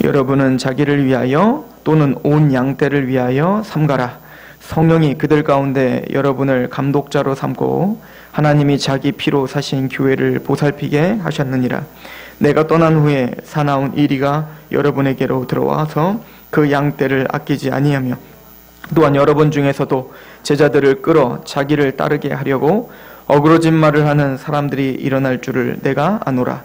여러분은 자기를 위하여 또는 온 양떼를 위하여 삼가라. 성령이 그들 가운데 여러분을 감독자로 삼고 하나님이 자기 피로 사신 교회를 보살피게 하셨느니라. 내가 떠난 후에 사나운 이리가 여러분에게로 들어와서 그 양떼를 아끼지 아니하며 또한 여러분 중에서도 제자들을 끌어 자기를 따르게 하려고 어그러진 말을 하는 사람들이 일어날 줄을 내가 아노라.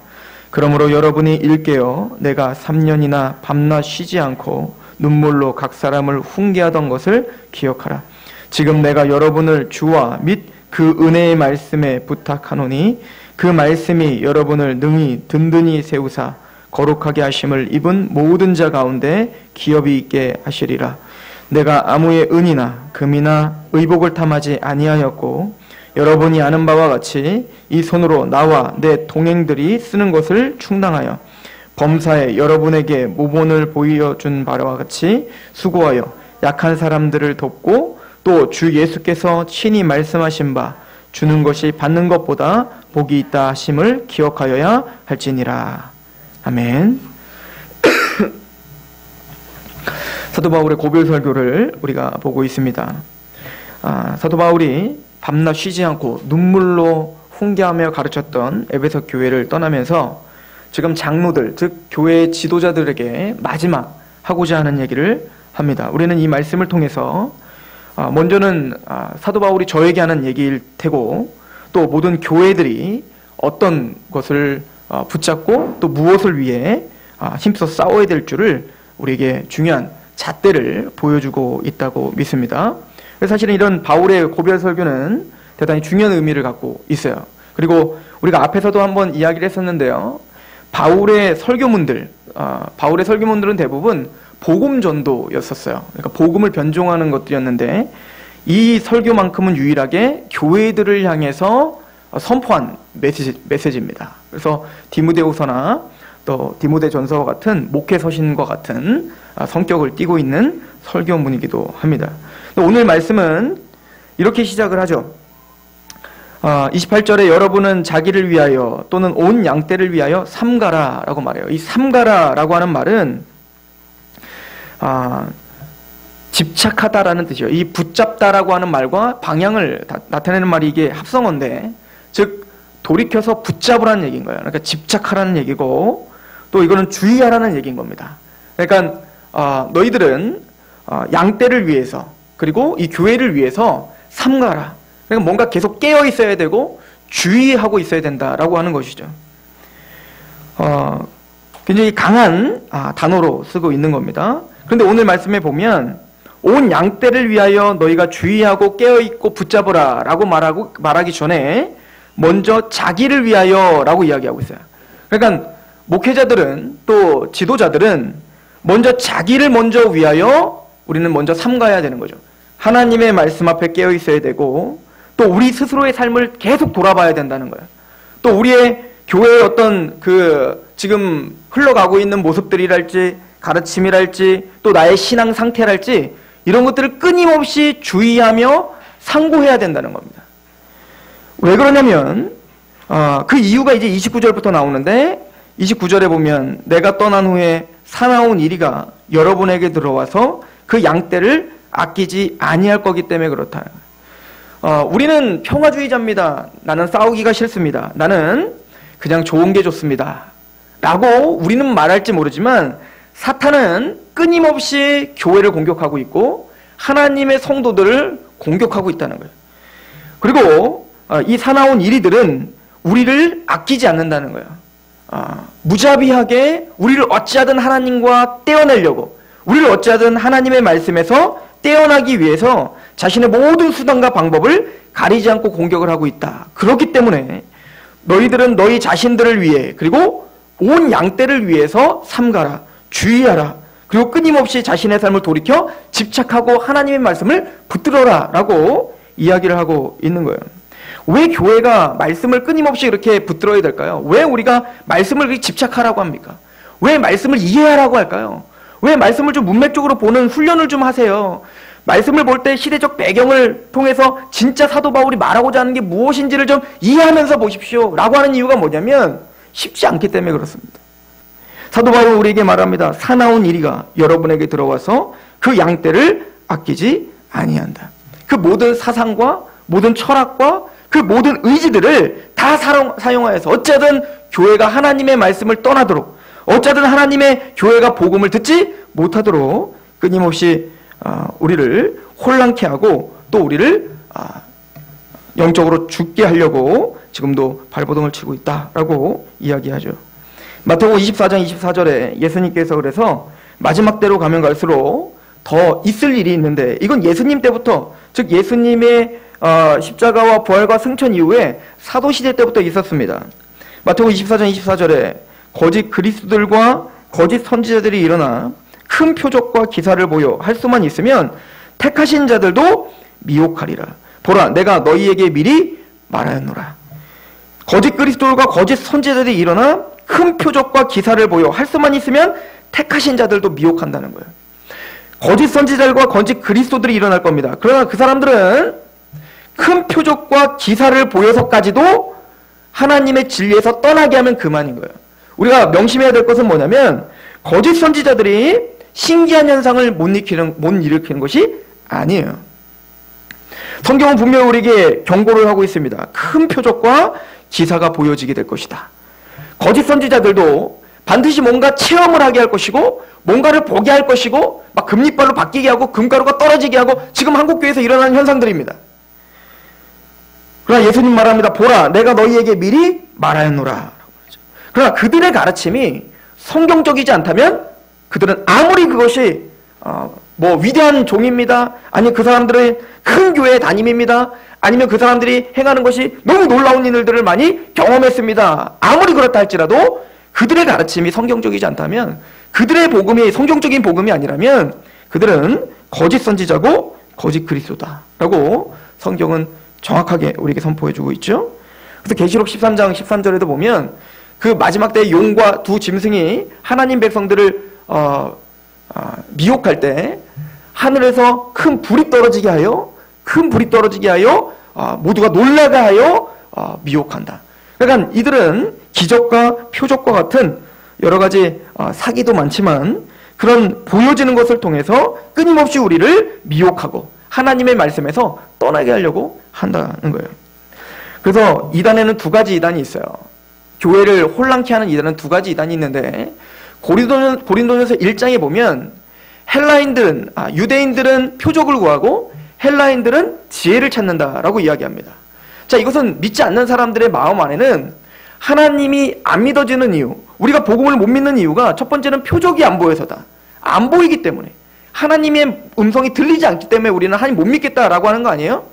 그러므로 여러분이 일깨어 내가 3년이나 밤낮 쉬지 않고 눈물로 각 사람을 훈계하던 것을 기억하라. 지금 내가 여러분을 주와 및 그 은혜의 말씀에 부탁하노니 그 말씀이 여러분을 능히 든든히 세우사 거룩하게 하심을 입은 모든 자 가운데 기업이 있게 하시리라. 내가 아무의 은이나 금이나 의복을 탐하지 아니하였고 여러분이 아는 바와 같이 이 손으로 나와 내 동행들이 쓰는 것을 충당하여 범사에 여러분에게 모본을 보여준 바와 같이 수고하여 약한 사람들을 돕고 또 주 예수께서 친히 말씀하신 바 주는 것이 받는 것보다 복이 있다 하심을 기억하여야 할지니라. 아멘. 사도 바울의 고별 설교를 우리가 보고 있습니다. 사도 바울이 밤낮 쉬지 않고 눈물로 훈계하며 가르쳤던 에베소 교회를 떠나면서 지금 장로들, 즉 교회의 지도자들에게 마지막 하고자 하는 얘기를 합니다. 우리는 이 말씀을 통해서 먼저는 사도 바울이 저에게 하는 얘기일 테고 또 모든 교회들이 어떤 것을 붙잡고 또 무엇을 위해 힘써 싸워야 될 줄을 우리에게 중요한 잣대를 보여주고 있다고 믿습니다. 그래서 사실은 이런 바울의 고별 설교는 대단히 중요한 의미를 갖고 있어요. 그리고 우리가 앞에서도 한번 이야기를 했었는데요. 바울의 설교문들은 대부분 복음 전도였었어요. 그러니까 복음을 변종하는 것들이었는데 이 설교만큼은 유일하게 교회들을 향해서 선포한 메시지입니다. 그래서 디모데후서나 또 디모데전서와 같은 목회 서신과 같은 성격을 띠고 있는 설교문이기도 합니다. 오늘 말씀은 이렇게 시작을 하죠. 28절에 여러분은 자기를 위하여 또는 온 양떼를 위하여 삼가라 라고 말해요. 이 삼가라 라고 하는 말은 집착하다라는 뜻이에요. 이 붙잡다라고 하는 말과 방향을 나타내는 말이 이게 합성어인데, 즉 돌이켜서 붙잡으라는 얘기인 거예요. 그러니까 집착하라는 얘기고 또 이거는 주의하라는 얘기인 겁니다. 그러니까 너희들은 양떼를 위해서 그리고 이 교회를 위해서 삼가라. 그러니까 뭔가 계속 깨어 있어야 되고 주의하고 있어야 된다라고 하는 것이죠. 굉장히 강한 단어로 쓰고 있는 겁니다. 그런데 오늘 말씀에 보면 온 양떼를 위하여 너희가 주의하고 깨어있고 붙잡으라 라고 말하기 전에 먼저 자기를 위하여 라고 이야기하고 있어요. 그러니까 목회자들은 또 지도자들은 먼저 자기를 먼저 위하여 우리는 먼저 삼가야 되는 거죠. 하나님의 말씀 앞에 깨어있어야 되고 또 우리 스스로의 삶을 계속 돌아봐야 된다는 거예요. 또 우리의 교회의 어떤 지금 흘러가고 있는 모습들이랄지 가르침이랄지 또 나의 신앙 상태랄지 이런 것들을 끊임없이 주의하며 상고해야 된다는 겁니다. 왜 그러냐면 그 이유가 이제 29절부터 나오는데 29절에 보면 내가 떠난 후에 사나운 이리가 여러분에게 들어와서 그 양떼를 아끼지 아니할 거기 때문에 그렇다. 우리는 평화주의자입니다. 나는 싸우기가 싫습니다. 나는 그냥 좋은 게 좋습니다. 라고 우리는 말할지 모르지만 사탄은 끊임없이 교회를 공격하고 있고 하나님의 성도들을 공격하고 있다는 거예요. 그리고 이 사나운 이리들은 우리를 아끼지 않는다는 거예요. 무자비하게 우리를 어찌하든 하나님과 떼어내려고 우리를 어찌하든 하나님의 말씀에서 떼어나기 위해서 자신의 모든 수단과 방법을 가리지 않고 공격을 하고 있다. 그렇기 때문에 너희들은 너희 자신들을 위해 그리고 온 양떼를 위해서 삼가라. 주의하라. 그리고 끊임없이 자신의 삶을 돌이켜 집착하고 하나님의 말씀을 붙들어라 라고 이야기를 하고 있는 거예요. 왜 교회가 말씀을 끊임없이 이렇게 붙들어야 될까요? 왜 우리가 말씀을 그렇게 집착하라고 합니까? 왜 말씀을 이해하라고 할까요? 왜 말씀을 좀 문맥적으로 보는 훈련을 좀 하세요? 말씀을 볼 때 시대적 배경을 통해서 진짜 사도 바울이 말하고자 하는 게 무엇인지를 좀 이해하면서 보십시오 라고 하는 이유가 뭐냐면 쉽지 않기 때문에 그렇습니다. 사도 바울은 우리에게 말합니다. 사나운 이리가 여러분에게 들어와서 그 양떼를 아끼지 아니한다. 그 모든 사상과 모든 철학과 그 모든 의지들을 다 사용하여서 어쩌든 교회가 하나님의 말씀을 떠나도록, 어쩌든 하나님의 교회가 복음을 듣지 못하도록 끊임없이 우리를 혼란케 하고 또 우리를 영적으로 죽게 하려고 지금도 발버둥을 치고 있다라고 이야기하죠. 마태복음 24장 24절에 예수님께서 그래서 마지막 때로 가면 갈수록 더 있을 일이 있는데, 이건 예수님 때부터, 즉 예수님의 십자가와 부활과 승천 이후에 사도시대 때부터 있었습니다. 마태복음 24장 24절에 거짓 그리스도들과 거짓 선지자들이 일어나 큰 표적과 기사를 보여 할 수만 있으면 택하신 자들도 미혹하리라. 보라, 내가 너희에게 미리 말하였노라. 거짓 그리스도들과 거짓 선지자들이 일어나 큰 표적과 기사를 보여 할 수만 있으면 택하신 자들도 미혹한다는 거예요. 거짓 선지자들과 거짓 그리스도들이 일어날 겁니다. 그러나 그 사람들은 큰 표적과 기사를 보여서까지도 하나님의 진리에서 떠나게 하면 그만인 거예요. 우리가 명심해야 될 것은 뭐냐면, 거짓 선지자들이 신기한 현상을 못 일으키는 것이 아니에요. 성경은 분명히 우리에게 경고를 하고 있습니다. 큰 표적과 기사가 보여지게 될 것이다. 거짓 선지자들도 반드시 뭔가 체험을 하게 할 것이고, 뭔가를 보게 할 것이고, 막 금리빨로 바뀌게 하고 금가루가 떨어지게 하고, 지금 한국교회에서 일어나는 현상들입니다. 그러나 예수님 말합니다. 보라, 내가 너희에게 미리 말하였노라. 그러나 그들의 가르침이 성경적이지 않다면 그들은 아무리 그것이 위대한 종입니다, 아니면 그 사람들은 큰 교회에 다님입니다, 아니면 그 사람들이 행하는 것이 너무 놀라운 일들을 많이 경험했습니다, 아무리 그렇다 할지라도 그들의 가르침이 성경적이지 않다면, 그들의 복음이 성경적인 복음이 아니라면 그들은 거짓 선지자고 거짓 그리스도다라고 성경은 정확하게 우리에게 선포해주고 있죠. 그래서 계시록 13장 13절에도 보면 그 마지막 때의 용과 두 짐승이 하나님 백성들을 미혹할 때 하늘에서 큰 불이 떨어지게 하여 모두가 놀라게 하여 미혹한다. 그러니까 이들은 기적과 표적과 같은 여러 가지 사기도 많지만 그런 보여지는 것을 통해서 끊임없이 우리를 미혹하고 하나님의 말씀에서 떠나게 하려고 한다는 거예요. 그래서 이단에는 두 가지 이단이 있어요. 교회를 혼란케 하는 이단은 두 가지 이단이 있는데, 고린도전서 1장에 보면 유대인들은 표적을 구하고 헬라인들은 지혜를 찾는다라고 이야기합니다. 자, 이것은 믿지 않는 사람들의 마음 안에는 하나님이 안 믿어지는 이유, 우리가 복음을 못 믿는 이유가 첫 번째는 표적이 안 보여서다. 안 보이기 때문에, 하나님의 음성이 들리지 않기 때문에 우리는 하나님 못 믿겠다라고 하는 거 아니에요?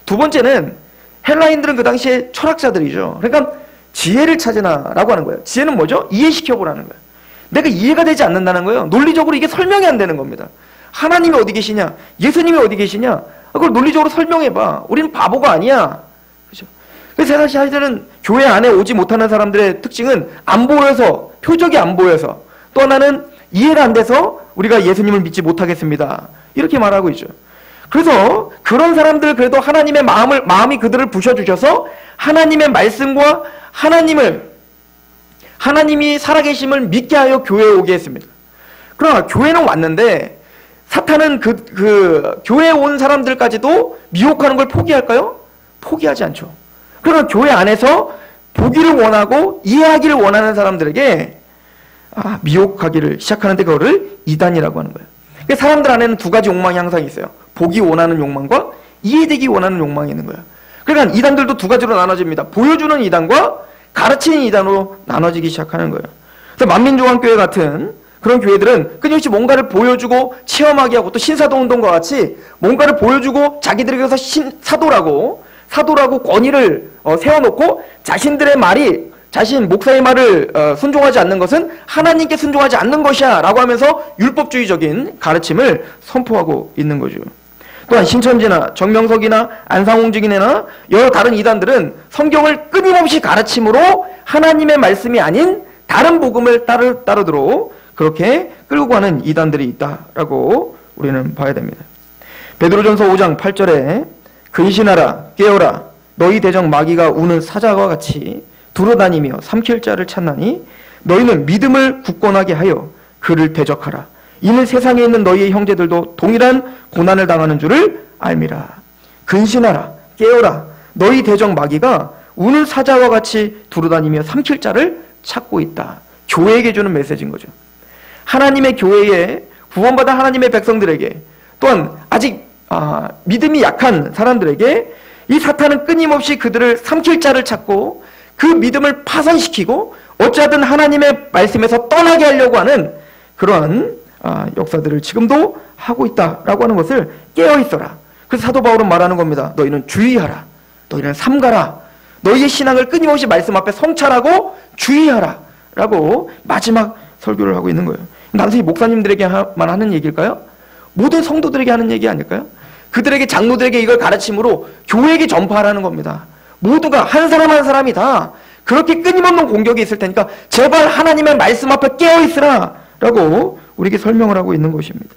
두 번째는 헬라인들은 그 당시에 철학자들이죠. 그러니까 지혜를 찾으나라고 하는 거예요. 지혜는 뭐죠? 이해시켜보라는 거예요. 내가 이해가 되지 않는다는 거예요. 논리적으로 이게 설명이 안 되는 겁니다. 하나님이 어디 계시냐? 예수님이 어디 계시냐? 그걸 논리적으로 설명해봐. 우리는 바보가 아니야. 그렇죠? 그래서 사실은 교회 안에 오지 못하는 사람들의 특징은 안 보여서, 표적이 안 보여서, 또 하나는 이해가 안 돼서 우리가 예수님을 믿지 못하겠습니다, 이렇게 말하고 있죠. 그래서 그런 사람들, 그래도 하나님의 마음이 그들을 부셔주셔서 하나님의 말씀과 하나님이 살아계심을 믿게 하여 교회에 오게 했습니다. 그러나 교회는 왔는데 사탄은 그 교회에 온 사람들까지도 미혹하는 걸 포기할까요? 포기하지 않죠. 그러나 교회 안에서 보기를 원하고 이해하기를 원하는 사람들에게 미혹하기를 시작하는데 그거를 이단이라고 하는 거예요. 그러니까 사람들 안에는 두 가지 욕망이 항상 있어요. 보기 원하는 욕망과 이해되기 원하는 욕망이 있는 거예요. 그러니까 이단들도 두 가지로 나눠집니다. 보여주는 이단과 가르치는 이단으로 나눠지기 시작하는 거예요. 그래서 만민조각교회 같은 그런 교회들은 끊임없이 뭔가를 보여주고 체험하게 하고, 또 신사도운동과 같이 뭔가를 보여주고 자기들에게서 사도라고 권위를 세워놓고 자신들의 말이, 자신 목사의 말을 순종하지 않는 것은 하나님께 순종하지 않는 것이야 라고 하면서 율법주의적인 가르침을 선포하고 있는 거죠. 또한 신천지나 정명석이나 안상홍직이나 여러 다른 이단들은 성경을 끊임없이 가르침으로 하나님의 말씀이 아닌 다른 복음을 따르도록 그렇게 끌고 가는 이단들이 있다라고 우리는 봐야 됩니다. 베드로전서 5장 8절에 근신하라, 깨어라, 너희 대적 마귀가 우는 사자와 같이 두루다니며 삼킬 자를 찾나니 너희는 믿음을 굳건하게 하여 그를 대적하라. 이는 세상에 있는 너희의 형제들도 동일한 고난을 당하는 줄을 알미라. 근신하라. 깨어라. 너희 대적 마귀가 우는 사자와 같이 두루다니며 삼킬 자를 찾고 있다. 교회에게 주는 메시지인 거죠. 하나님의 교회에 구원받은 하나님의 백성들에게, 또한 아직 믿음이 약한 사람들에게 이 사탄은 끊임없이 그들을 삼킬 자를 찾고 그 믿음을 파산시키고 어찌하든 하나님의 말씀에서 떠나게 하려고 하는 그러한 역사들을 지금도 하고 있다라고 하는 것을 깨어있어라. 그래서 사도 바울은 말하는 겁니다. 너희는 주의하라. 너희는 삼가라. 너희의 신앙을 끊임없이 말씀 앞에 성찰하고 주의하라 라고 마지막 설교를 하고 있는 거예요. 단순히 목사님들에게만 하는 얘기일까요? 모든 성도들에게 하는 얘기 아닐까요? 그들에게, 장로들에게 이걸 가르침으로 교회에게 전파하라는 겁니다. 모두가 한 사람 한 사람이 다 그렇게 끊임없는 공격이 있을 테니까 제발 하나님의 말씀 앞에 깨어있으라 라고 우리에게 설명을 하고 있는 것입니다.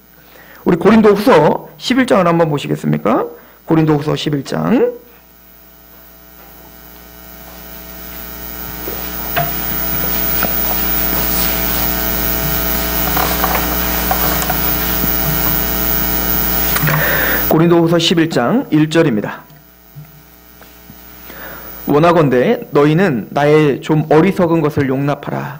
우리 고린도후서 11장을 한번 보시겠습니까? 고린도후서 11장. 고린도후서 11장 1절입니다. 원하건대 너희는 나의 좀 어리석은 것을 용납하라.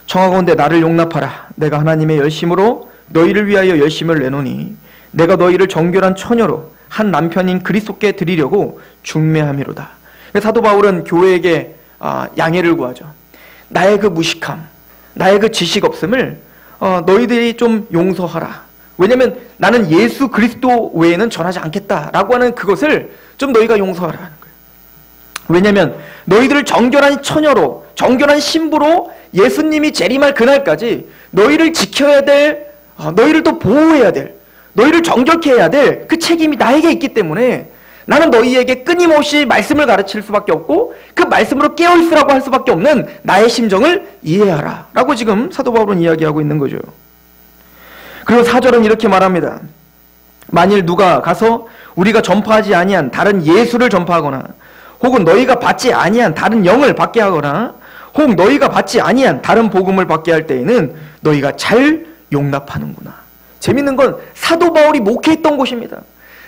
청하건대 나를 용납하라. 내가 하나님의 열심으로 너희를 위하여 열심을 내노니 내가 너희를 정결한 처녀로 한 남편인 그리스도께 드리려고 중매함이로다. 사도 바울은 교회에게 양해를 구하죠. 나의 그 무식함, 나의 그 지식 없음을 너희들이 좀 용서하라. 왜냐면 나는 예수 그리스도 외에는 전하지 않겠다라고 하는 그것을 좀 너희가 용서하라는 거예요. 왜냐면 너희들을 정결한 처녀로, 정결한 신부로 예수님이 재림할 그날까지 너희를 지켜야 될, 너희를 또 보호해야 될, 너희를 정결케 해야 될 그 책임이 나에게 있기 때문에 나는 너희에게 끊임없이 말씀을 가르칠 수밖에 없고 그 말씀으로 깨어있으라고 할 수밖에 없는 나의 심정을 이해하라 라고 지금 사도 바울은 이야기하고 있는 거죠. 그리고 4절은 이렇게 말합니다. 만일 누가 가서 우리가 전파하지 아니한 다른 예수를 전파하거나 혹은 너희가 받지 아니한 다른 영을 받게 하거나 혹 너희가 받지 아니한 다른 복음을 받게 할 때에는 너희가 잘 용납하는구나. 재밌는 건 사도 바울이 목회했던 곳입니다.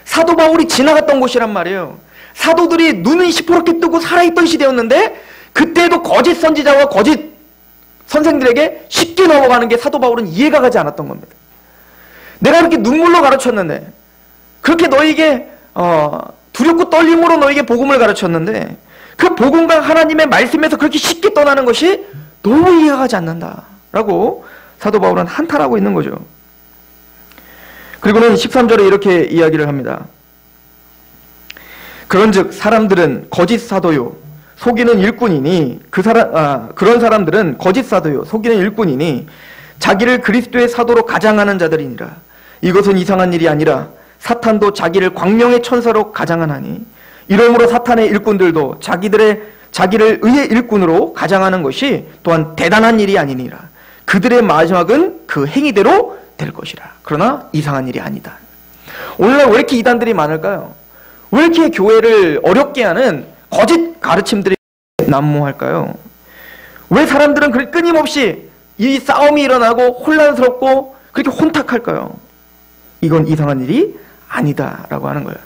사도 바울이 지나갔던 곳이란 말이에요. 사도들이 눈은 시퍼렇게 뜨고 살아있던 시대였는데 그때도 거짓 선지자와 거짓 선생들에게 쉽게 넘어가는 게 사도 바울은 이해가 가지 않았던 겁니다. 내가 그렇게 눈물로 가르쳤는데, 그렇게 너에게 두렵고 떨림으로 너에게 복음을 가르쳤는데 그 복음과 하나님의 말씀에서 그렇게 쉽게 떠나는 것이 너무 이해가 가지 않는다라고 사도 바울은 한탄하고 있는 거죠. 그리고는 13절에 이렇게 이야기를 합니다. 그런즉 사람들은 거짓 사도요 속이는 일꾼이니 그런 사람들은 거짓 사도요 속이는 일꾼이니 자기를 그리스도의 사도로 가장하는 자들이니라. 이것은 이상한 일이 아니라 사탄도 자기를 광명의 천사로 가장하나니 이러므로 사탄의 일꾼들도 자기를 의의 일꾼으로 가장하는 것이 또한 대단한 일이 아니니라. 그들의 마지막은 그 행위대로 될 것이라. 그러나 이상한 일이 아니다. 오늘날 왜 이렇게 이단들이 많을까요? 왜 이렇게 교회를 어렵게 하는 거짓 가르침들이 난무할까요? 왜 사람들은 그렇게 끊임없이 이 싸움이 일어나고 혼란스럽고 그렇게 혼탁할까요? 이건 이상한 일이 아니다라고 하는 거예요.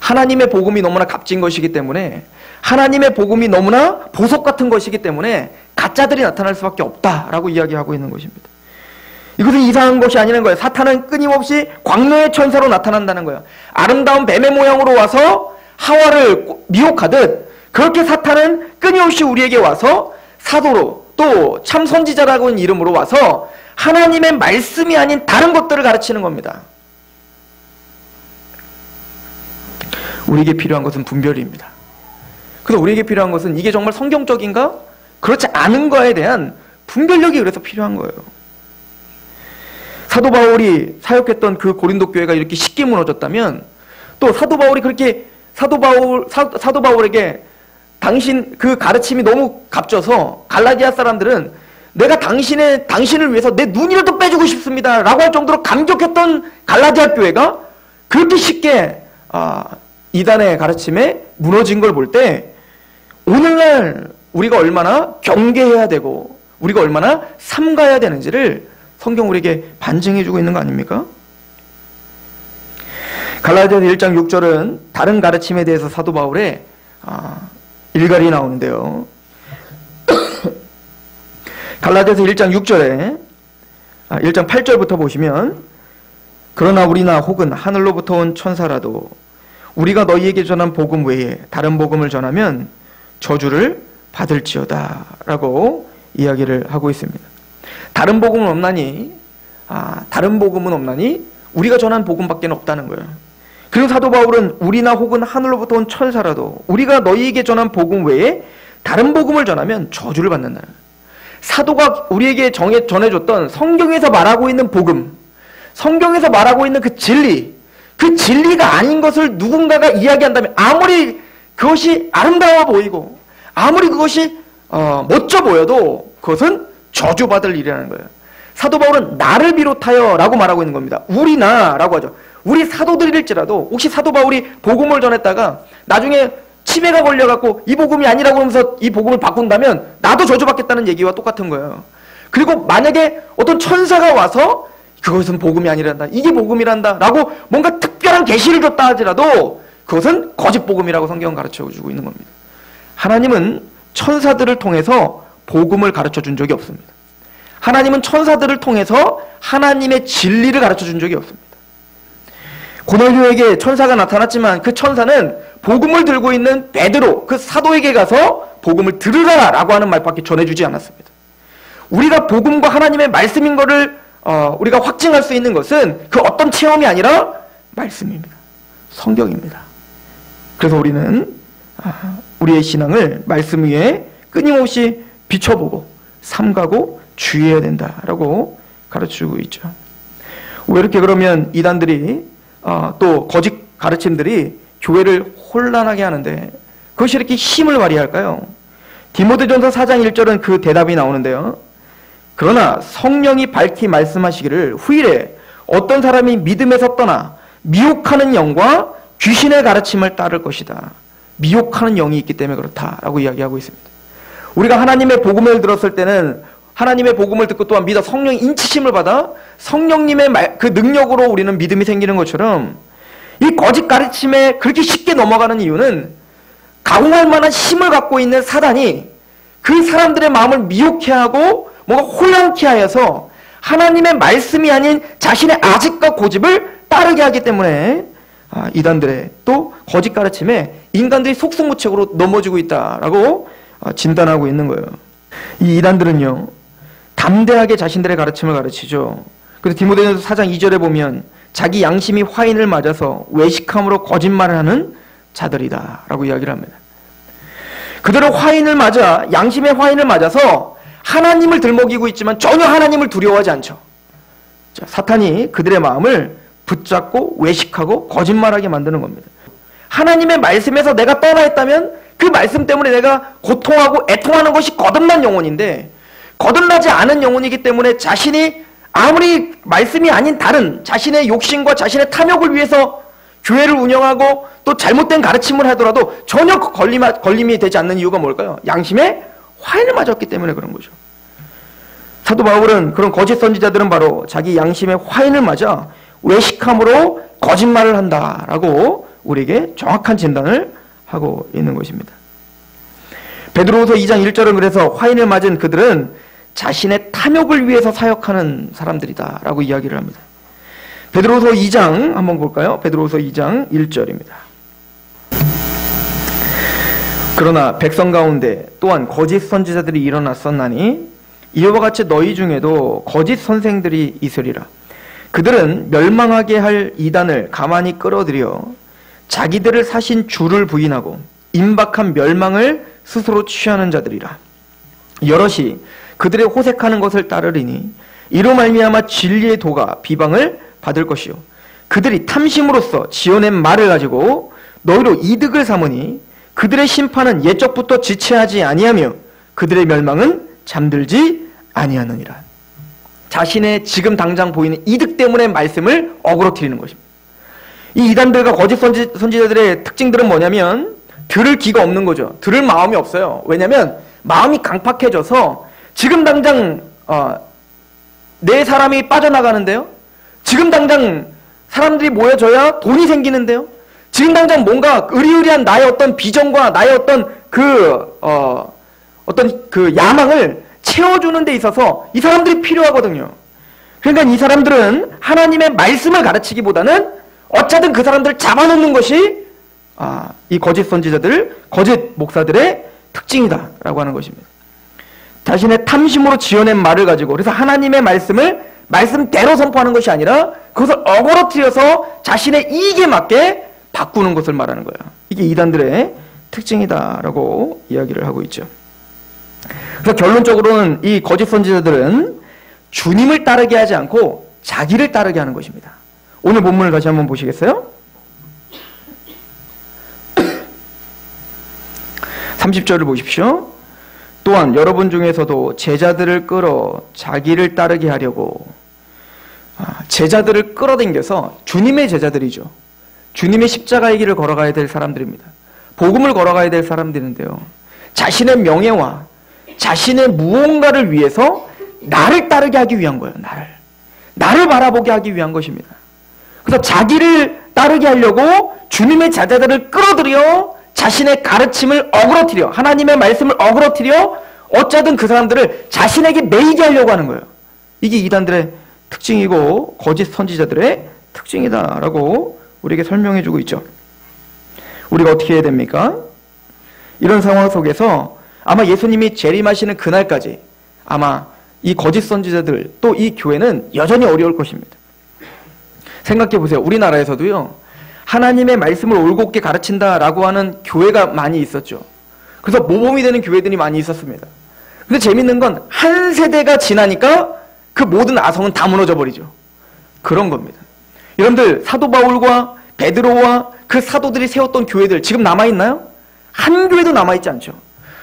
하나님의 복음이 너무나 값진 것이기 때문에, 하나님의 복음이 너무나 보석 같은 것이기 때문에 가짜들이 나타날 수밖에 없다라고 이야기하고 있는 것입니다. 이것은 이상한 것이 아니라는 거예요. 사탄은 끊임없이 광명의 천사로 나타난다는 거예요. 아름다운 뱀의 모양으로 와서 하와를 미혹하듯 그렇게 사탄은 끊임없이 우리에게 와서 사도로 또 참 선지자라고 하는 이름으로 와서 하나님의 말씀이 아닌 다른 것들을 가르치는 겁니다. 우리에게 필요한 것은 분별입니다. 그래서 우리에게 필요한 것은 이게 정말 성경적인가? 그렇지 않은 거에 대한 분별력이 그래서 필요한 거예요. 사도 바울이 사역했던 그 고린도 교회가 이렇게 쉽게 무너졌다면 또 사도 바울이 그렇게 사도 바울에게 당신 그 가르침이 너무 값져서 갈라디아 사람들은 내가 당신을 위해서 내 눈이라도 빼주고 싶습니다 라고 할 정도로 감격했던 갈라디아 교회가 그렇게 쉽게 이단의 가르침에 무너진 걸 볼 때 오늘날 우리가 얼마나 경계해야 되고 우리가 얼마나 삼가야 되는지를 성경 우리에게 반증해주고 있는 거 아닙니까? 갈라디아서 1장 6절은 다른 가르침에 대해서 사도 바울의 일갈이 나오는데요. 갈라디아서 1장 6절에 1장 8절부터 보시면 그러나 우리나 혹은 하늘로부터 온 천사라도 우리가 너희에게 전한 복음 외에 다른 복음을 전하면 저주를 받을지어다 라고 이야기를 하고 있습니다. 다른 복음은 없나니 다른 복음은 없나니 우리가 전한 복음밖에 없다는 거예요. 그리고 사도 바울은 우리나 혹은 하늘로부터 온 천사라도 우리가 너희에게 전한 복음 외에 다른 복음을 전하면 저주를 받는다는 거예요. 사도가 우리에게 전해줬던 성경에서 말하고 있는 복음, 성경에서 말하고 있는 그 진리가 아닌 것을 누군가가 이야기한다면 아무리 그것이 아름다워 보이고 아무리 그것이 멋져 보여도 그것은 저주받을 일이라는 거예요. 사도 바울은 나를 비롯하여 라고 말하고 있는 겁니다. 우리나 라고 하죠. 우리 사도들일지라도 혹시 사도 바울이 복음을 전했다가 나중에 치매가 걸려갖고 이 복음이 아니라고 하면서 이 복음을 바꾼다면 나도 저주받겠다는 얘기와 똑같은 거예요. 그리고 만약에 어떤 천사가 와서 그것은 복음이 아니란다, 이게 복음이란다 라고 뭔가 특별한 계시를 줬다 하더라도 그것은 거짓 복음이라고 성경은 가르쳐주고 있는 겁니다. 하나님은 천사들을 통해서 복음을 가르쳐준 적이 없습니다. 하나님은 천사들을 통해서 하나님의 진리를 가르쳐준 적이 없습니다. 고넬료에게 천사가 나타났지만 그 천사는 복음을 들고 있는 베드로 그 사도에게 가서 복음을 들으라 라고 하는 말밖에 전해주지 않았습니다. 우리가 복음과 하나님의 말씀인 것을 우리가 확증할 수 있는 것은 그 어떤 체험이 아니라 말씀입니다. 성경입니다. 그래서 우리는 우리의 신앙을 말씀 위에 끊임없이 비춰보고 삼가고 주의해야 된다라고 가르치고 있죠. 왜 이렇게 그러면 이단들이 또 거짓 가르침들이 교회를 혼란하게 하는데 그것이 이렇게 힘을 발휘할까요? 디모데전서 4장 1절은 그 대답이 나오는데요. 그러나 성령이 밝히 말씀하시기를 후일에 어떤 사람이 믿음에서 떠나 미혹하는 영과 귀신의 가르침을 따를 것이다. 미혹하는 영이 있기 때문에 그렇다라고 이야기하고 있습니다. 우리가 하나님의 복음을 들었을 때는 하나님의 복음을 듣고 또한 믿어 성령의 인치심을 받아 성령님의 그 능력으로 우리는 믿음이 생기는 것처럼 이 거짓 가르침에 그렇게 쉽게 넘어가는 이유는 가공할 만한 힘을 갖고 있는 사단이 그 사람들의 마음을 미혹해 하고 뭔가 혼란케 하여서 하나님의 말씀이 아닌 자신의 아집과 고집을 따르게 하기 때문에 이단들의 또 거짓 가르침에 인간들이 속수무책으로 넘어지고 있다라고 진단하고 있는 거예요. 이 이단들은요 담대하게 자신들의 가르침을 가르치죠. 그래서 디모데전서 4장 2절에 보면 자기 양심이 화인을 맞아서 외식함으로 거짓말을 하는 자들이다 라고 이야기를 합니다. 그들은 화인을 맞아 양심의 화인을 맞아서 하나님을 들먹이고 있지만 전혀 하나님을 두려워하지 않죠. 자, 사탄이 그들의 마음을 붙잡고 외식하고 거짓말하게 만드는 겁니다. 하나님의 말씀에서 내가 떠나 있다면 그 말씀 때문에 내가 고통하고 애통하는 것이 거듭난 영혼인데 거듭나지 않은 영혼이기 때문에 자신이 아무리 말씀이 아닌 다른 자신의 욕심과 자신의 탐욕을 위해서 교회를 운영하고 또 잘못된 가르침을 하더라도 전혀 걸림이 되지 않는 이유가 뭘까요? 양심에 화인을 맞았기 때문에 그런 거죠. 사도 바울은 그런 거짓 선지자들은 바로 자기 양심에 화인을 맞아 외식함으로 거짓말을 한다라고 우리에게 정확한 진단을 하고 있는 것입니다. 베드로후서 2장 1절은 그래서 화인을 맞은 그들은 자신의 탐욕을 위해서 사역하는 사람들이다 라고 이야기를 합니다. 베드로후서 2장 한번 볼까요? 베드로후서 2장 1절입니다. 그러나 백성 가운데 또한 거짓 선지자들이 일어났었나니 이와 같이 너희 중에도 거짓 선생들이 있으리라. 그들은 멸망하게 할 이단을 가만히 끌어들여 자기들을 사신 주를 부인하고 임박한 멸망을 스스로 취하는 자들이라. 여럿이 그들의 호색하는 것을 따르리니 이로 말미암아 진리의 도가 비방을 받을 것이요 그들이 탐심으로써 지어낸 말을 가지고 너희로 이득을 삼으니 그들의 심판은 옛적부터 지체하지 아니하며 그들의 멸망은 잠들지 아니하느니라. 자신의 지금 당장 보이는 이득 때문에 말씀을 어그러뜨리는 것입니다. 이 이단들과 거짓 선지자들의 특징들은 뭐냐면 들을 기가 없는 거죠. 들을 마음이 없어요. 왜냐하면 마음이 강팍해져서 지금 당장 내 사람이 빠져나가는데요. 지금 당장 사람들이 모여져야 돈이 생기는데요. 지금 당장 뭔가 의리의리한 나의 어떤 비전과 나의 어떤 그 야망을 채워주는 데 있어서 이 사람들이 필요하거든요. 그러니까 이 사람들은 하나님의 말씀을 가르치기보다는 어쨌든 그 사람들을 잡아놓는 것이 이 거짓 선지자들, 거짓 목사들의 특징이다라고 하는 것입니다. 자신의 탐심으로 지어낸 말을 가지고, 그래서 하나님의 말씀을 말씀대로 선포하는 것이 아니라 그것을 어그러뜨려서 자신의 이익에 맞게 바꾸는 것을 말하는 거예요. 이게 이단들의 특징이다라고 이야기를 하고 있죠. 그래서 결론적으로는 이 거짓 선지자들은 주님을 따르게 하지 않고 자기를 따르게 하는 것입니다. 오늘 본문을 다시 한번 보시겠어요? 30절을 보십시오. 또한 여러분 중에서도 제자들을 끌어 자기를 따르게 하려고, 제자들을 끌어당겨서, 주님의 제자들이죠. 주님의 십자가의 길을 걸어가야 될 사람들입니다. 복음을 걸어가야 될 사람들인데요. 자신의 명예와 자신의 무언가를 위해서 나를 따르게 하기 위한 거예요. 나를 바라보게 하기 위한 것입니다. 그래서 자기를 따르게 하려고 주님의 제자들을 끌어들여 자신의 가르침을 어그러뜨려, 하나님의 말씀을 어그러뜨려 어쩌든 그 사람들을 자신에게 매이게 하려고 하는 거예요. 이게 이단들의 특징이고 거짓 선지자들의 특징이다라고 우리에게 설명해주고 있죠. 우리가 어떻게 해야 됩니까? 이런 상황 속에서 아마 예수님이 재림하시는 그날까지 아마 이 거짓 선지자들, 또 이 교회는 여전히 어려울 것입니다. 생각해 보세요. 우리나라에서도요, 하나님의 말씀을 올곧게 가르친다라고 하는 교회가 많이 있었죠. 그래서 모범이 되는 교회들이 많이 있었습니다. 근데 재밌는 건 한 세대가 지나니까 그 모든 아성은 다 무너져 버리죠. 그런 겁니다. 여러분들, 사도 바울과 베드로와 그 사도들이 세웠던 교회들 지금 남아있나요? 한 교회도 남아있지 않죠.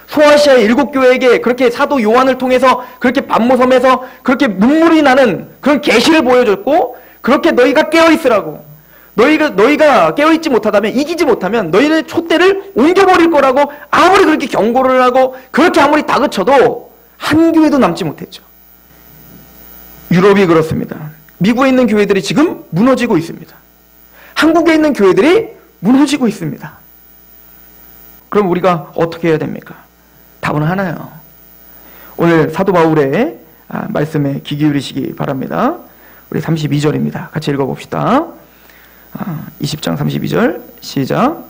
소아시아의 7교회에게 그렇게 사도 요한을 통해서 그렇게 반모섬에서 그렇게 눈물이 나는 그런 계시를 보여줬고, 그렇게 너희가 깨어있으라고, 너희가 깨어있지 못하다면, 이기지 못하면 너희는 촛대를 옮겨버릴 거라고 아무리 그렇게 경고를 하고 그렇게 아무리 다그쳐도 한 교회도 남지 못했죠. 유럽이 그렇습니다. 미국에 있는 교회들이 지금 무너지고 있습니다. 한국에 있는 교회들이 무너지고 있습니다. 그럼 우리가 어떻게 해야 됩니까? 답은 하나요. 오늘 사도 바울의 말씀에 귀 기울이시기 바랍니다. 우리 32절입니다. 같이 읽어봅시다. 20장 32절 시작.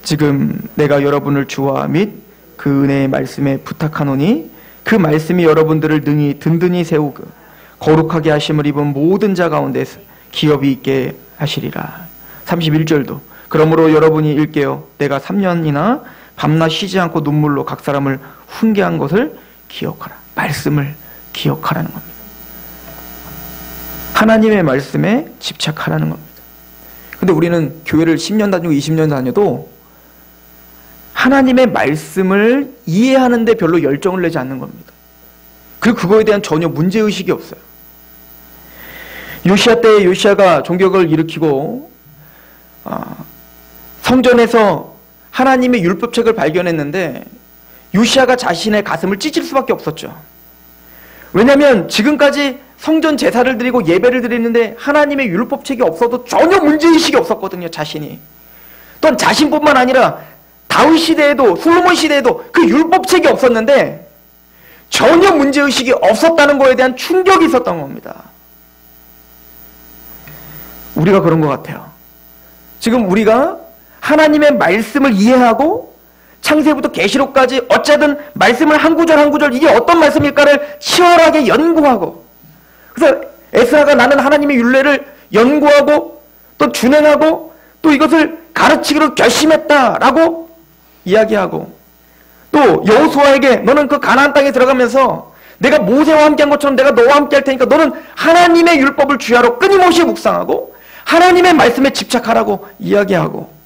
지금 내가 여러분을 주와 및 그 은혜의 말씀에 부탁하노니 그 말씀이 여러분들을 능히 든든히 세우고 거룩하게 하심을 입은 모든 자 가운데 기업이 있게 하시리라. 31절도 그러므로 여러분이 일깨어 내가 3년이나 밤낮 쉬지 않고 눈물로 각 사람을 훈계한 것을 기억하라. 말씀을 기억하라는 겁니다. 하나님의 말씀에 집착하라는 겁니다. 근데 우리는 교회를 10년 다니고 20년 다녀도 하나님의 말씀을 이해하는데 별로 열정을 내지 않는 겁니다. 그리고 그거에 대한 전혀 문제의식이 없어요. 요시야 때 요시야가 종교를 일으키고 성전에서 하나님의 율법책을 발견했는데 요시야가 자신의 가슴을 찢을 수밖에 없었죠. 왜냐하면 지금까지 성전 제사를 드리고 예배를 드리는데 하나님의 율법책이 없어도 전혀 문제의식이 없었거든요. 자신이. 또한 자신뿐만 아니라 다윗 시대에도, 솔로몬 시대에도 그 율법책이 없었는데 전혀 문제의식이 없었다는 것에 대한 충격이 있었던 겁니다. 우리가 그런 것 같아요. 지금 우리가 하나님의 말씀을 이해하고 창세부터 계시록까지 어쨌든 말씀을 한 구절 한 구절 이게 어떤 말씀일까를 치열하게 연구하고, 그래서 에스라가 나는 하나님의 율례를 연구하고 또 준행하고 또 이것을 가르치기로 결심했다라고 이야기하고, 또 여호수아에게 너는 그 가나안 땅에 들어가면서 내가 모세와 함께한 것처럼 내가 너와 함께할 테니까 너는 하나님의 율법을 주야로 끊임없이 묵상하고 하나님의 말씀에 집착하라고 이야기하고,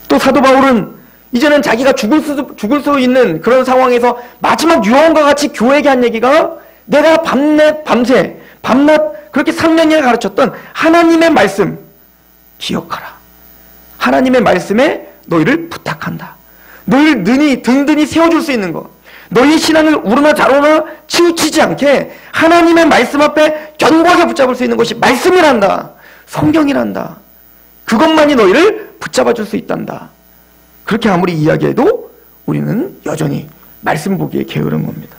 또 사도 바울은 이제는 자기가 죽을 수 있는 그런 상황에서 마지막 유언과 같이 교회에게 한 얘기가 내가 밤낮 그렇게 3년이나 가르쳤던 하나님의 말씀 기억하라. 하나님의 말씀에 너희를 부탁한다. 너희를 든든히 세워줄 수 있는 것, 너희 신앙을 우르나 좌로나 치우치지 않게 하나님의 말씀 앞에 견고하게 붙잡을 수 있는 것이 말씀이란다. 성경이란다. 그것만이 너희를 붙잡아 줄 수 있단다. 그렇게 아무리 이야기해도 우리는 여전히 말씀 보기에 게으른 겁니다.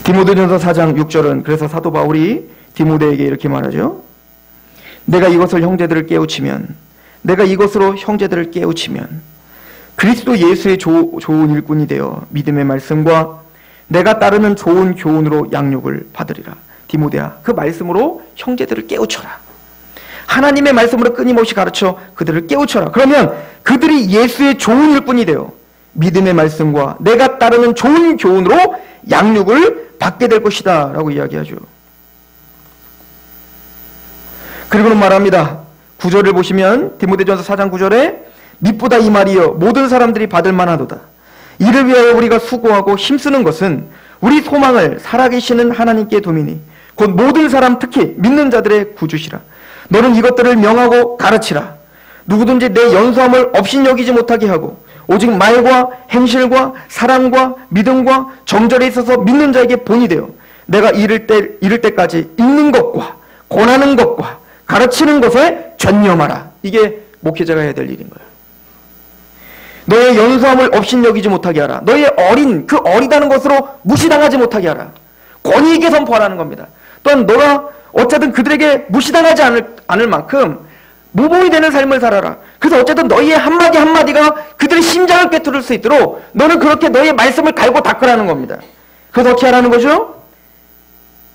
디모데전서 4장 6절은 그래서 사도 바울이 디모데에게 이렇게 말하죠. 내가 이것으로 형제들을 깨우치면 그리스도 예수의 좋은 일꾼이 되어 믿음의 말씀과 내가 따르는 좋은 교훈으로 양육을 받으리라. 디모데야, 그 말씀으로 형제들을 깨우쳐라. 하나님의 말씀으로 끊임없이 가르쳐 그들을 깨우쳐라. 그러면 그들이 예수의 좋은 일꾼이 되어 믿음의 말씀과 내가 따르는 좋은 교훈으로 양육을 받게 될 것이다 라고 이야기하죠. 그리고는 말합니다. 9절을 보시면 디모데전서 4장 9절에 밑보다 이 말이여 모든 사람들이 받을 만하도다. 이를 위하여 우리가 수고하고 힘쓰는 것은 우리 소망을 살아계시는 하나님께 두미니 곧 모든 사람 특히 믿는 자들의 구주시라. 너는 이것들을 명하고 가르치라. 누구든지 내 연소함을 업신여기지 못하게 하고 오직 말과 행실과 사랑과 믿음과 정절에 있어서 믿는 자에게 본이 되어 내가 이를 때까지 읽는 것과 권하는 것과 가르치는 것에 전념하라. 이게 목회자가 해야 될 일인 거예요. 너의 연소함을 업신여기지 못하게 하라. 너의 그 어리다는 것으로 무시당하지 못하게 하라. 권위 있게 선포하라는 겁니다. 또한 너가 어쨌든 그들에게 무시당하지 않을 만큼 모범이 되는 삶을 살아라. 그래서 어쨌든 너희의 한마디 한마디가 그들의 심장을 꿰뚫을 수 있도록 너는 그렇게 너희의 말씀을 갈고 닦으라는 겁니다. 그래서 어떻게 하라는 거죠?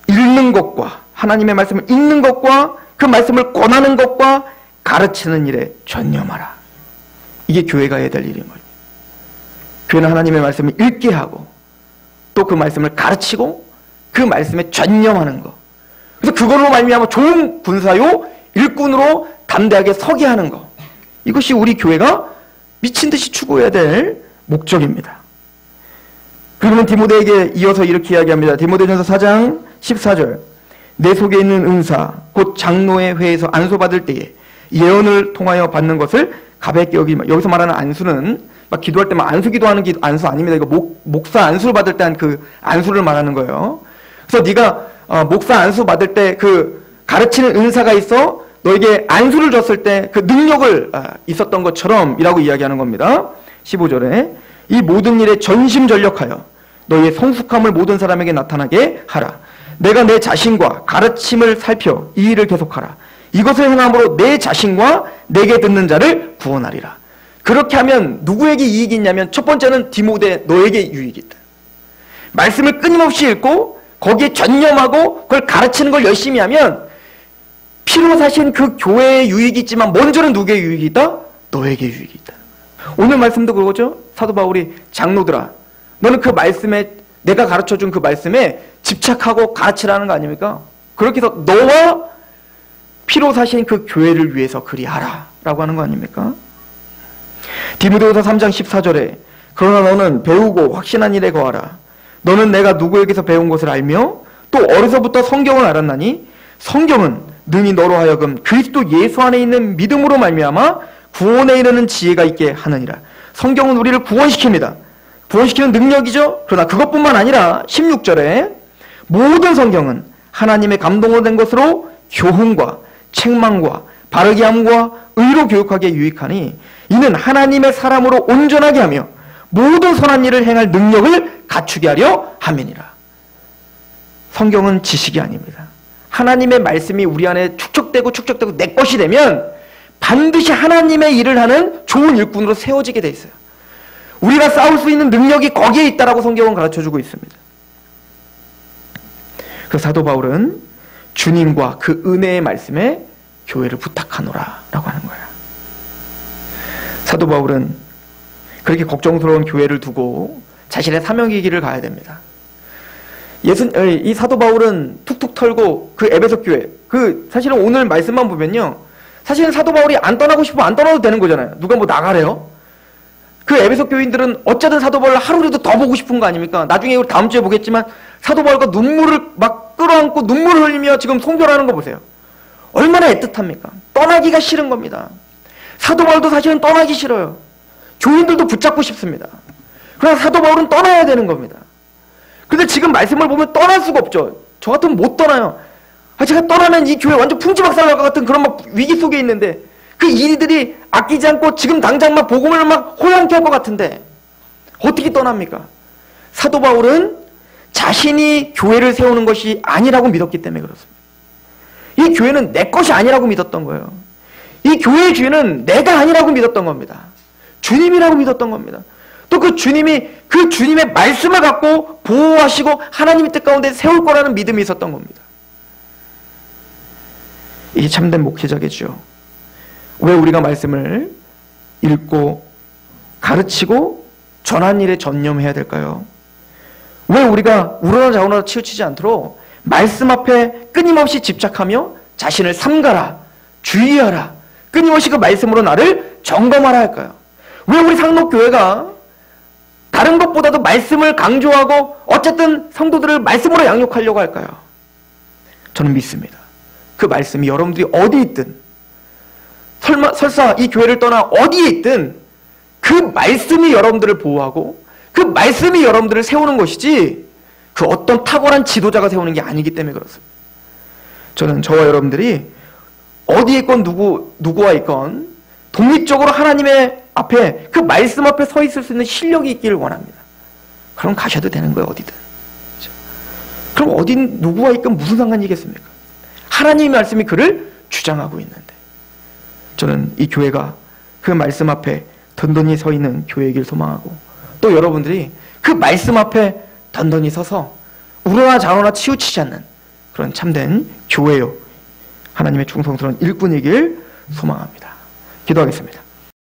읽는 것과 하나님의 말씀을 읽는 것과 그 말씀을 권하는 것과 가르치는 일에 전념하라. 이게 교회가 해야 될 일인 거예요. 교회는 하나님의 말씀을 읽게 하고 또 그 말씀을 가르치고 그 말씀에 전념하는 것. 그래서 그걸로 말미암아 좋은 군사요 일꾼으로 담대하게 서게 하는 것. 이것이 우리 교회가 미친 듯이 추구해야 될 목적입니다. 그러면 디모데에게 이어서 이렇게 이야기합니다. 디모데전서 4장 14절 내 속에 있는 은사 곧 장로의 회에서 안수받을 때에 예언을 통하여 받는 것을 가볍게 여기지. 여기서 말하는 안수는 막 기도할 때 막 안수 기도하는 안수 아닙니다. 이거 목사 안수를 받을 때 한 그 안수를 말하는 거예요. 그래서 네가 목사 안수 받을 때 그 가르치는 은사가 있어 너에게 안수를 줬을 때 그 능력을 있었던 것처럼이라고 이야기하는 겁니다. 15절에 이 모든 일에 전심전력하여 너희의 성숙함을 모든 사람에게 나타나게 하라. 내가 내 자신과 가르침을 살펴 이 일을 계속하라. 이것을 행함으로 내 자신과 내게 듣는 자를 구원하리라. 그렇게 하면 누구에게 이익이 있냐면 첫 번째는 디모데 너에게 유익이 있다. 말씀을 끊임없이 읽고 거기에 전념하고 그걸 가르치는 걸 열심히 하면 피로 사신 그 교회에 유익이 있지만 먼저는 누구에게 유익이 있다? 너에게 유익이 있다. 오늘 말씀도 그거죠. 사도 바울이 장로들아 너는 그 말씀에 내가 가르쳐준 그 말씀에 집착하고 가르치라는 거 아닙니까? 그렇게 해서 너와 피로 사신 그 교회를 위해서 그리하라 라고 하는 거 아닙니까? 디모데후서 3장 14절에 그러나 너는 배우고 확신한 일에 거하라. 너는 내가 누구에게서 배운 것을 알며 또 어려서부터 성경을 알았나니 성경은 능히 너로 하여금 그리스도 예수 안에 있는 믿음으로 말미암아 구원에 이르는 지혜가 있게 하느니라. 성경은 우리를 구원시킵니다. 구원시키는 능력이죠. 그러나 그것뿐만 아니라 16절에 모든 성경은 하나님의 감동으로 된 것으로 교훈과 책망과 바르게 함과 의로 교육하기에 유익하니 이는 하나님의 사람으로 온전하게 하며 모든 선한 일을 행할 능력을 갖추게 하려 함이니라. 성경은 지식이 아닙니다. 하나님의 말씀이 우리 안에 축적되고 내 것이 되면 반드시 하나님의 일을 하는 좋은 일꾼으로 세워지게 돼 있어요. 우리가 싸울 수 있는 능력이 거기에 있다라고 성경은 가르쳐주고 있습니다. 그 사도 바울은 주님과 그 은혜의 말씀에 교회를 부탁하노라 라고 하는 거예요. 사도 바울은 그렇게 걱정스러운 교회를 두고 자신의 사명의 길을 가야 됩니다. 이 사도 바울은 툭툭 털고 그 에베소 교회, 사실은 오늘 말씀만 보면요, 사실은 사도 바울이 안 떠나고 싶으면 안 떠나도 되는 거잖아요. 누가 뭐 나가래요? 그 에베소 교인들은 어쨌든 사도 바울을 하루라도 더 보고 싶은 거 아닙니까? 나중에 우리 다음 주에 보겠지만 사도 바울과 눈물을 막 끌어안고 눈물을 흘리며 지금 송별하는 거 보세요. 얼마나 애틋합니까? 떠나기가 싫은 겁니다. 사도 바울도 사실은 떠나기 싫어요. 교인들도 붙잡고 싶습니다. 그러나 사도 바울은 떠나야 되는 겁니다. 근데 지금 말씀을 보면 떠날 수가 없죠. 저 같으면 못 떠나요. 제가 떠나면 이 교회 완전 풍지박살 날 것 같은 그런 막 위기 속에 있는데, 그 일들이 아끼지 않고 지금 당장 막 복음을 막 호연케 할 것 같은데 어떻게 떠납니까? 사도 바울은 자신이 교회를 세우는 것이 아니라고 믿었기 때문에 그렇습니다. 이 교회는 내 것이 아니라고 믿었던 거예요. 이 교회의 주인은 내가 아니라고 믿었던 겁니다. 주님이라고 믿었던 겁니다. 또 그 주님이 그 주님의 말씀을 갖고 보호하시고 하나님의 뜻 가운데 세울 거라는 믿음이 있었던 겁니다. 이게 참된 목회자겠죠. 왜 우리가 말씀을 읽고 가르치고 전하는 일에 전념해야 될까요? 왜 우리가 우러나 좌우나 치우치지 않도록 말씀 앞에 끊임없이 집착하며 자신을 삼가라, 주의하라, 끊임없이 그 말씀으로 나를 점검하라 할까요? 왜 우리 상록교회가 다른 것보다도 말씀을 강조하고 어쨌든 성도들을 말씀으로 양육하려고 할까요? 저는 믿습니다. 그 말씀이 여러분들이 어디 있든, 설사 이 교회를 떠나 어디에 있든 그 말씀이 여러분들을 보호하고 그 말씀이 여러분들을 세우는 것이지 그 어떤 탁월한 지도자가 세우는 게 아니기 때문에 그렇습니다. 저는 저와 여러분들이 어디에 있건 누구와 있건 독립적으로 하나님의 앞에 그 말씀 앞에 서 있을 수 있는 실력이 있기를 원합니다. 그럼 가셔도 되는 거예요, 어디든. 그럼 어딘 누구와 있건 무슨 상관이겠습니까? 하나님의 말씀이 그를 주장하고 있는데, 저는 이 교회가 그 말씀 앞에 든든히 서 있는 교회이길 소망하고, 또 여러분들이 그 말씀 앞에 든든히 서서 우러나 좌우나 치우치지 않는 그런 참된 교회요, 하나님의 충성스러운 일꾼이길 소망합니다. 기도하겠습니다.